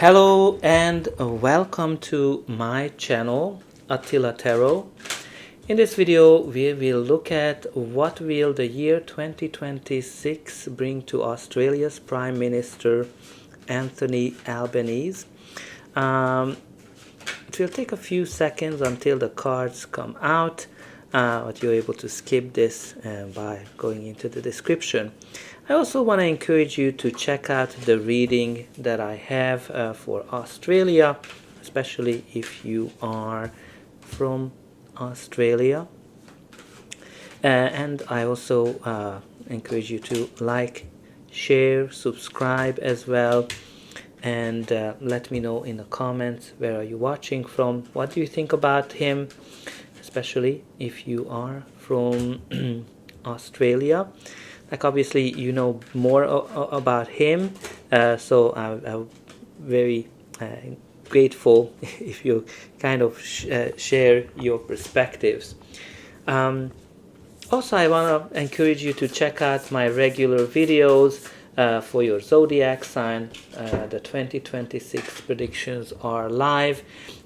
Hello and welcome to my channel Attila Tarot. In this video we will look at what will the year 2026 bring to Australia's Prime Minister Anthony Albanese. It will take a few seconds until the cards come out, but you're able to skip this by going into the description. I also want to encourage you to check out the reading that I have for Australia, especially if you are from Australia. And I also encourage you to like, share, subscribe as well, and let me know in the comments where are you watching from, what do you think about him, especially if you are from Australia. Like obviously you know more about him, so I'm very grateful if you kind of share your perspectives. Also, I want to encourage you to check out my regular videos for your zodiac sign. The 2026 predictions are live,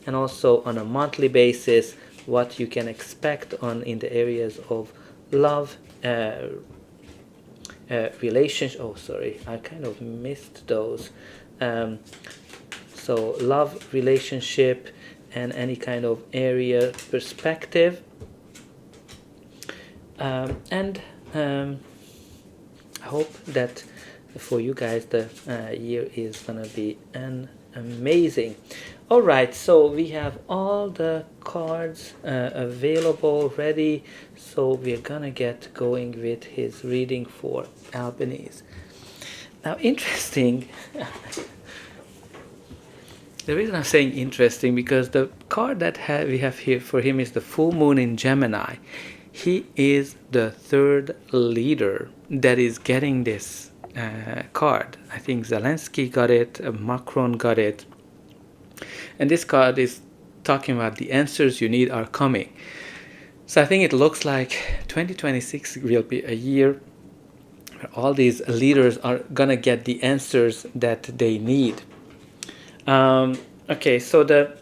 and also on a monthly basis what you can expect in the areas of love, relationship. Oh, sorry, I kind of missed those. So love, relationship, and any kind of area perspective. And I hope that for you guys the year is gonna be amazing. All right, so we have all the cards available ready, so we're gonna get going with his reading for Albanese. Now, interesting. The reason I'm saying interesting because the card that we have here for him is the full moon in Gemini. He is the third leader that is getting this card. I think Zelensky got it, Macron got it. And this card is talking about the answers you need are coming. So I think it looks like 2026 will be a year where all these leaders are gonna get the answers that they need. Okay, so the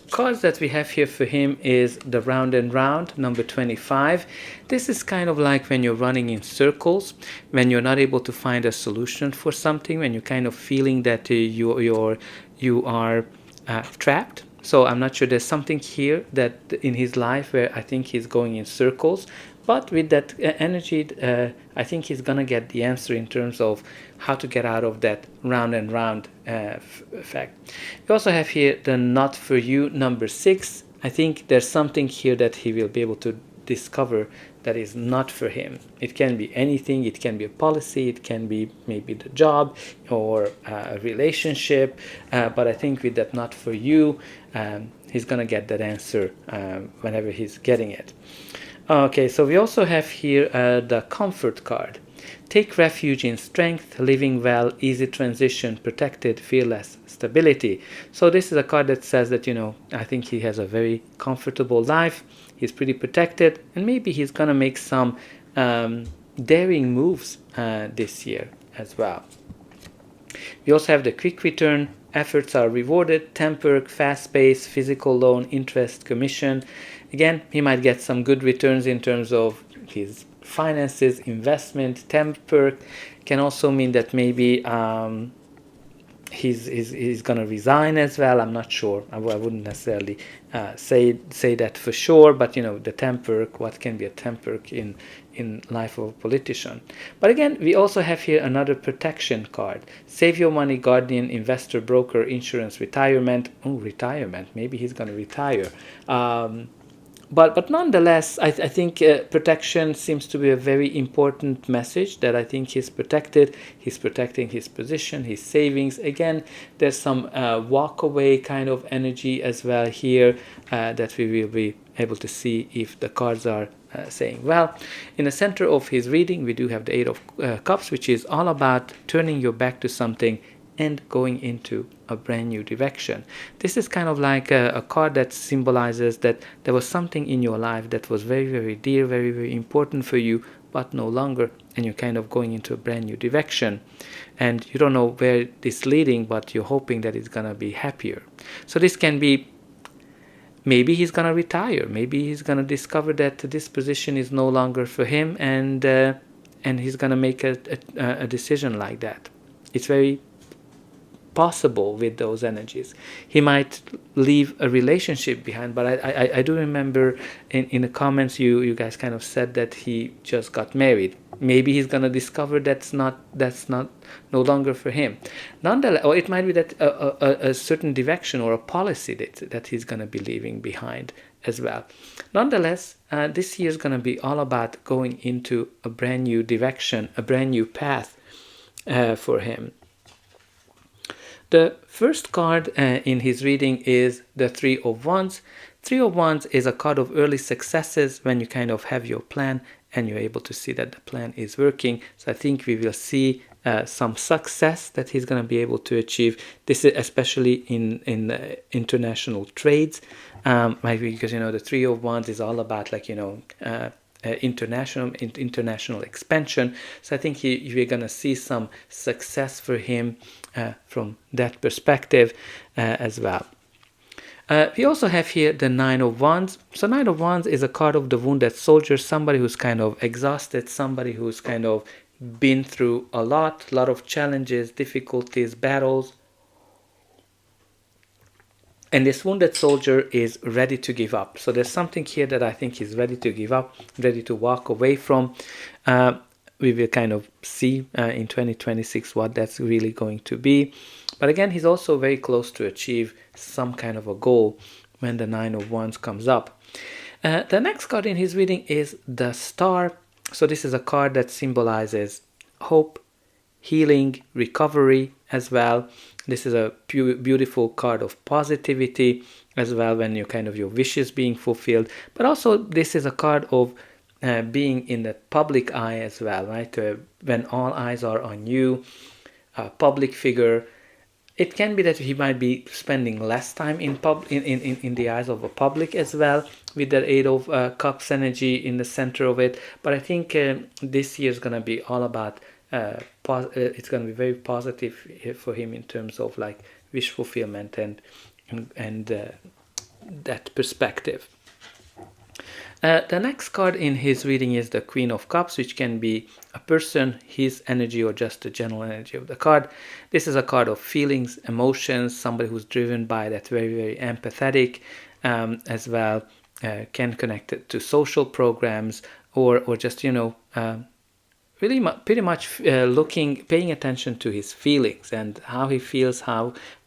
cards that we have here for him is the round and round, number 25. This is kind of like when you're running in circles, when you're not able to find a solution for something, when you're kind of feeling that you are trapped. So I'm not sure, there's something here that in his life where I think he's going in circles, but with that energy I think he's gonna get the answer in terms of how to get out of that round and round effect. We also have here the not for you, number 6. I think there's something here that he will be able to discover that is not for him. It can be anything, it can be a policy, it can be maybe the job or a relationship, but I think with that not for you, he's gonna get that answer whenever he's getting it. Okay, so we also have here the comfort card. Take refuge in strength, living well, easy transition, protected, fearless, stability. So this is a card that says that, I think he has a very comfortable life. He's pretty protected, and maybe he's going to make some daring moves this year as well. We also have the quick return. Efforts are rewarded, temper, fast pace, physical loan, interest, commission. Again, he might get some good returns in terms of his finances, investment. Temper can also mean that maybe he's going to resign as well. I'm not sure. I wouldn't necessarily say that for sure, but the temper, what can be a temper in life of a politician. But again, we also have here another protection card. Save your money, guardian, investor, broker, insurance, retirement. Oh, retirement. Maybe he's going to retire. But nonetheless, I think protection seems to be a very important message, that I think he's protected. He's protecting his position, his savings. Again, there's some walk away kind of energy as well here that we will be able to see if the cards are saying well. In the center of his reading, we do have the 8 of Cups, which is all about turning your back to something and going into a brand new direction. This is kind of like a card that symbolizes that there was something in your life that was very, very dear, very, very important for you, but no longer, and you're kind of going into a brand new direction, and you don't know where it's leading, but you're hoping that it's gonna be happier. So this can be, maybe he's gonna retire, maybe he's gonna discover that this position is no longer for him, and he's gonna make a decision like that. It's very possible with those energies. He might leave a relationship behind, but I do remember in the comments you guys kind of said that he just got married. Maybe he's gonna discover that's not no longer for him. Nonetheless, or it might be that a certain direction or a policy that he's gonna be leaving behind as well. Nonetheless, this year is gonna be all about going into a brand new direction, a brand new path for him. The first card in his reading is the Three of Wands. Three of Wands is a card of early successes when you kind of have your plan and you're able to see that the plan is working. So I think we will see some success that he's going to be able to achieve. This is especially in international trades, because the Three of Wands is all about international expansion. So I think we're going to see some success for him from that perspective as well. We also have here the Nine of Wands. So Nine of Wands is a card of the wounded soldier, somebody who's kind of exhausted, somebody who's kind of been through a lot of challenges, difficulties, battles. And this wounded soldier is ready to give up. So there's something here that I think he's ready to give up, ready to walk away from. We will kind of see in 2026 what that's really going to be. But again, he's also very close to achieve some kind of a goal when the Nine of Wands comes up. The next card in his reading is the Star. So this is a card that symbolizes hope, healing, recovery as well. This is a beautiful card of positivity as well, when your wishes being fulfilled. But also this is a card of being in the public eye as well, right? When all eyes are on you, a public figure. It can be that he might be spending less time in the eyes of a public as well, with the Eight of Cups energy in the center of it. But I think this year is going to be all about it's going to be very positive for him in terms of wish fulfillment and that perspective. The next card in his reading is the Queen of Cups, which can be a person, his energy, or just the general energy of the card. This is a card of feelings, emotions, somebody who's driven by that, very, very empathetic as well, can connect it to social programs or just, really pretty much paying attention to his feelings and how he feels,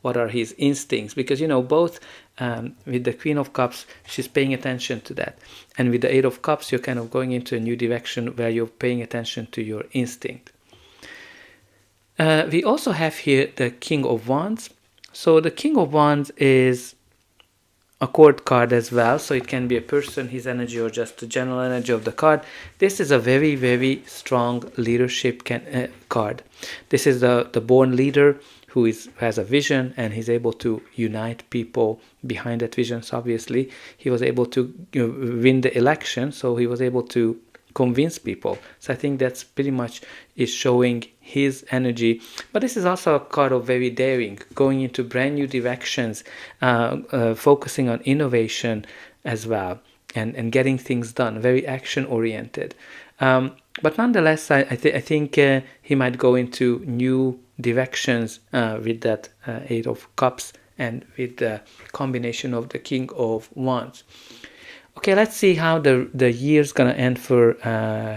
what are his instincts, because both with the Queen of Cups, she's paying attention to that, and with the Eight of Cups, you're kind of going into a new direction where you're paying attention to your instinct. We also have here the King of Wands. So the King of Wands is a court card as well, so it can be a person, his energy, or just the general energy of the card. This is a very, very strong leadership card. This is the born leader who has a vision, and he's able to unite people behind that vision. So obviously he was able to win the election, so he was able to convince people. So I think that's pretty much is showing his energy. But this is also a card of very daring, going into brand new directions, focusing on innovation as well, and getting things done, very action oriented. But nonetheless, I think he might go into new directions with that Eight of Cups and with the combination of the King of Wands. Okay, let's see how the year's gonna end for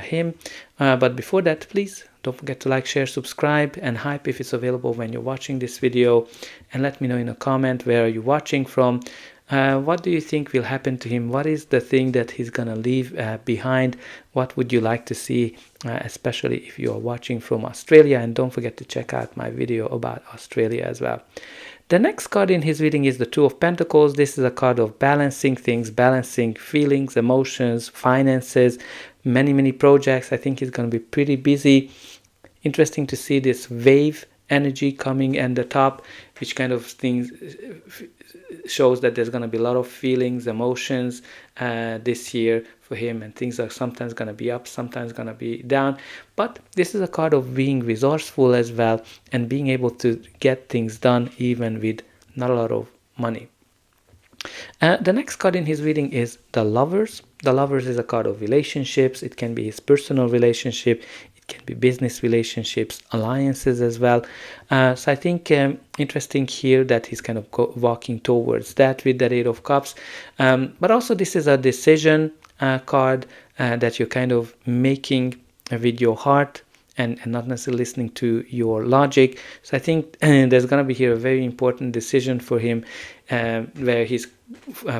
him. But before that, please don't forget to like, share, subscribe, and hype if it's available when you're watching this video. And let me know in a comment, where are you watching from? What do you think will happen to him? What is the thing that he's gonna leave behind? What would you like to see, especially if you are watching from Australia? And don't forget to check out my video about Australia as well. The next card in his reading is the Two of Pentacles. This is a card of balancing things, balancing feelings, emotions, finances, many projects. I think he's going to be pretty busy. Interesting to see this wave energy coming at the top, which kind of things shows that there's going to be a lot of feelings, emotions this year for him, and things are sometimes going to be up, sometimes going to be down. But this is a card of being resourceful as well, and being able to get things done even with not a lot of money. The next card in his reading is the Lovers. The Lovers is a card of relationships. It can be his personal relationship, it can be business relationships, alliances as well. So I think interesting here that he's kind of walking towards that with the Eight of Cups. But also this is a decision card that you're kind of making with your heart, and not necessarily listening to your logic. So I think there's going to be here a very important decision for him, where he's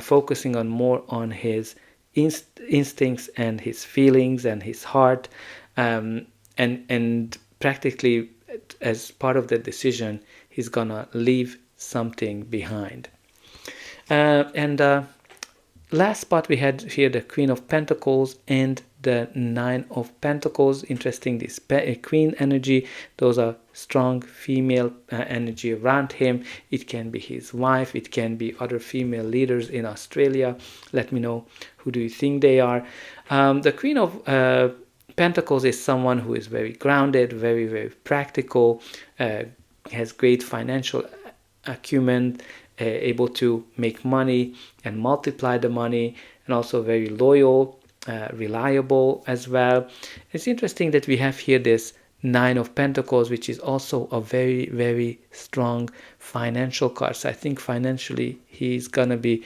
focusing on more on his instincts and his feelings and his heart, and practically as part of the decision, he's gonna leave something behind. And last spot we had here the Queen of Pentacles and the Nine of Pentacles. Interesting, this Queen energy, those are strong female energy around him. It can be his wife, it can be other female leaders in Australia. Let me know, who do you think they are? The Queen of Pentacles is someone who is very grounded, very, very practical, has great financial acumen, able to make money and multiply the money, and also very loyal, reliable as well. It's interesting that we have here this Nine of Pentacles, which is also a very, very strong financial card. So I think financially he's gonna be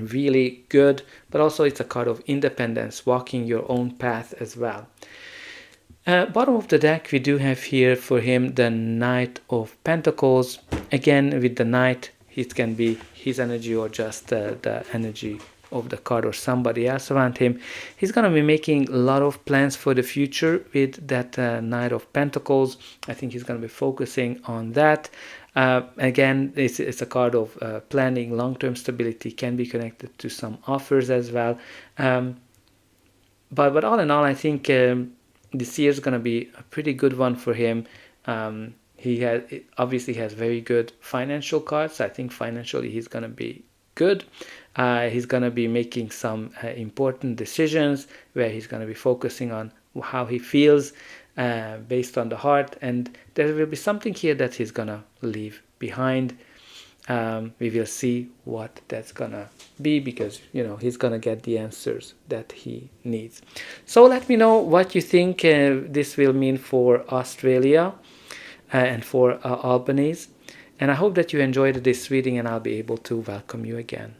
really good, but also it's a card of independence, walking your own path as well. Bottom of the deck, we do have here for him the Knight of Pentacles. Again, with the Knight, it can be his energy or just the energy of the card or somebody else around him. He's going to be making a lot of plans for the future with that Knight of Pentacles. I think he's going to be focusing on that. Again, it's a card of planning, long-term stability, can be connected to some offers as well. But all in all, I think this year is going to be a pretty good one for him. He obviously has very good financial cards. I think financially he's going to be good. He's going to be making some important decisions where he's going to be focusing on how he feels based on the heart, and there will be something here that he's going to leave behind. We will see what that's gonna be, because he's gonna get the answers that he needs. So let me know what you think this will mean for Australia and for Albanese, and I hope that you enjoyed this reading, and I'll be able to welcome you again.